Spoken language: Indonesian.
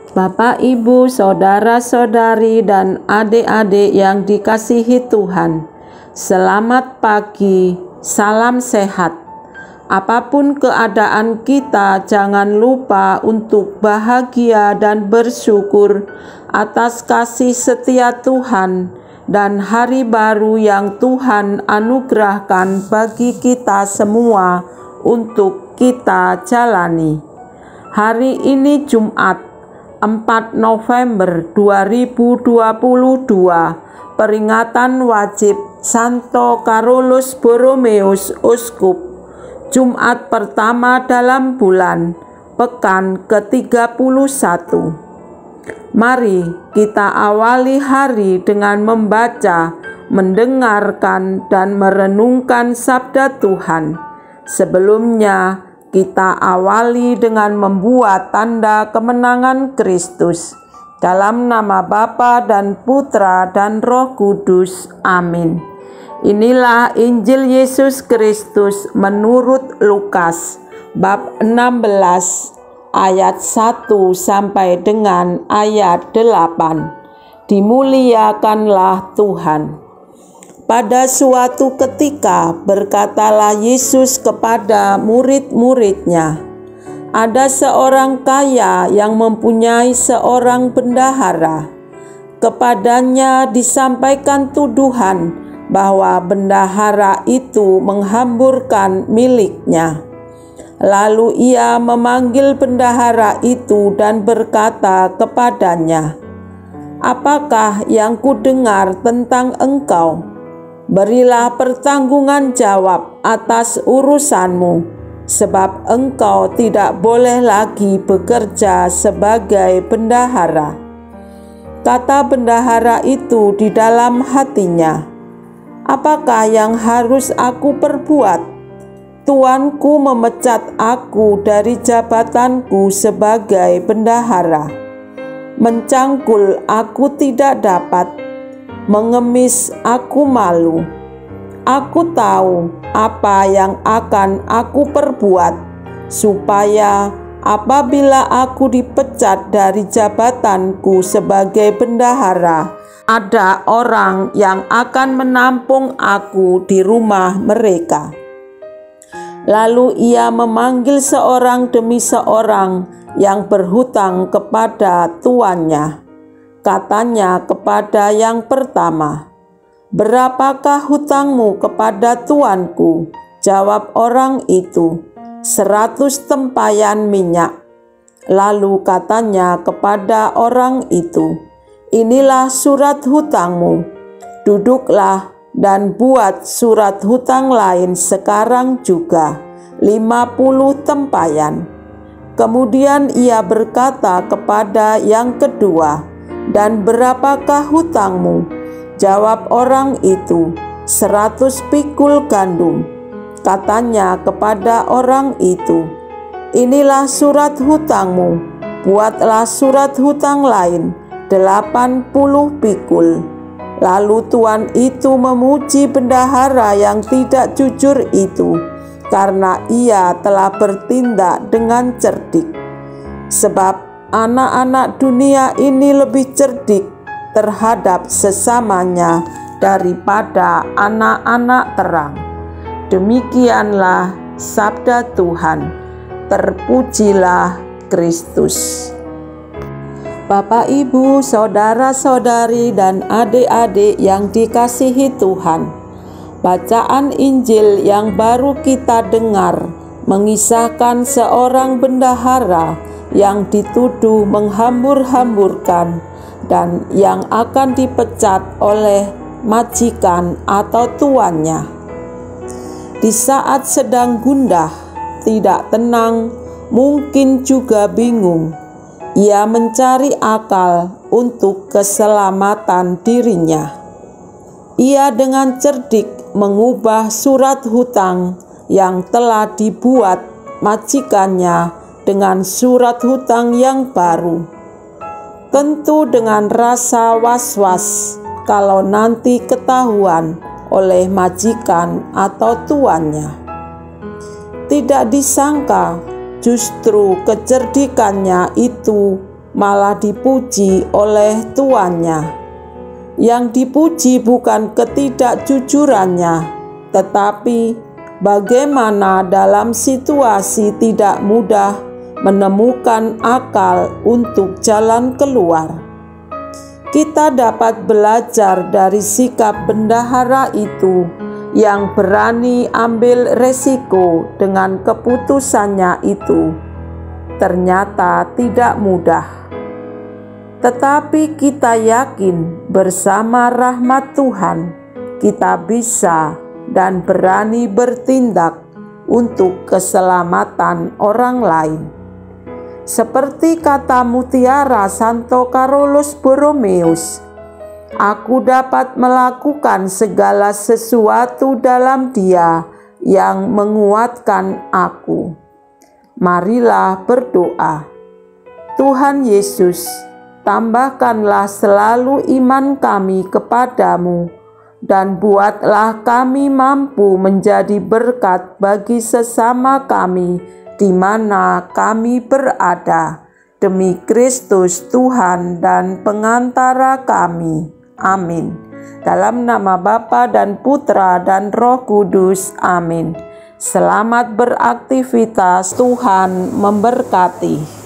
Bapak, Ibu, saudara-saudari, dan adik-adik yang dikasihi Tuhan, selamat pagi, salam sehat. Apapun keadaan kita, jangan lupa untuk bahagia dan bersyukur atas kasih setia Tuhan dan hari baru yang Tuhan anugerahkan bagi kita semua untuk kita jalani. Hari ini Jumat 4 November 2022, peringatan wajib Santo Carolus Borromeus Uskup, Jumat pertama dalam bulan, pekan ke-31. Mari kita awali hari dengan membaca, mendengarkan, dan merenungkan sabda Tuhan. Sebelumnya, kita awali dengan membuat tanda kemenangan Kristus. Dalam nama Bapa dan Putra dan Roh Kudus. Amin. Inilah Injil Yesus Kristus menurut Lukas, bab 16, ayat 1 sampai dengan ayat 8. Dimuliakanlah Tuhan. Pada suatu ketika berkatalah Yesus kepada murid-muridnya, ada seorang kaya yang mempunyai seorang bendahara. Kepadanya disampaikan tuduhan bahwa bendahara itu menghamburkan miliknya. Lalu ia memanggil bendahara itu dan berkata kepadanya, "Apakah yang kudengar tentang engkau? Berilah pertanggungan jawab atas urusanmu, sebab engkau tidak boleh lagi bekerja sebagai bendahara." Kata bendahara itu di dalam hatinya, "Apakah yang harus aku perbuat? Tuanku memecat aku dari jabatanku sebagai bendahara. Mencangkul aku tidak dapat, mengemis aku malu. Aku tahu apa yang akan aku perbuat, supaya apabila aku dipecat dari jabatanku sebagai bendahara, ada orang yang akan menampung aku di rumah mereka." Lalu ia memanggil seorang demi seorang yang berhutang kepada tuannya. Katanya kepada yang pertama, "Berapakah hutangmu kepada tuanku?" Jawab orang itu, 100 tempayan minyak. Lalu katanya kepada orang itu, "Inilah surat hutangmu. Duduklah dan buat surat hutang lain sekarang juga, 50 tempayan. Kemudian ia berkata kepada yang kedua, "Dan berapakah hutangmu?" Jawab orang itu, 100 pikul gandum. Katanya kepada orang itu, "Inilah surat hutangmu. Buatlah surat hutang lain, 80 pikul. Lalu tuan itu memuji bendahara yang tidak jujur itu, karena ia telah bertindak dengan cerdik. Sebab anak-anak dunia ini lebih cerdik terhadap sesamanya daripada anak-anak terang." Demikianlah sabda Tuhan. Terpujilah Kristus. Bapak, Ibu, saudara-saudari, dan adik-adik yang dikasihi Tuhan, bacaan Injil yang baru kita dengar mengisahkan seorang bendahara yang dituduh menghambur-hamburkan dan yang akan dipecat oleh majikan atau tuannya. Di saat sedang gundah, tidak tenang, mungkin juga bingung, ia mencari akal untuk keselamatan dirinya. Ia dengan cerdik mengubah surat hutang yang telah dibuat majikannya dengan surat hutang yang baru. Tentu dengan rasa was-was kalau nanti ketahuan oleh majikan atau tuannya. Tidak disangka justru kecerdikannya itu malah dipuji oleh tuannya. Yang dipuji bukan ketidakjujurannya, tetapi bagaimana dalam situasi tidak mudah menemukan akal untuk jalan keluar. Kita dapat belajar dari sikap bendahara itu yang berani ambil resiko dengan keputusannya itu. Ternyata tidak mudah. Tetapi kita yakin bersama rahmat Tuhan kita bisa dan berani bertindak untuk keselamatan orang lain. Seperti kata mutiara Santo Carolus Borromeus, aku dapat melakukan segala sesuatu dalam Dia yang menguatkan aku. Marilah berdoa. Tuhan Yesus, tambahkanlah selalu iman kami kepadamu, dan buatlah kami mampu menjadi berkat bagi sesama kami di mana kami berada, demi Kristus Tuhan dan pengantara kami. Amin. Dalam nama Bapa dan Putra dan Roh Kudus. Amin. Selamat beraktivitas, Tuhan memberkati.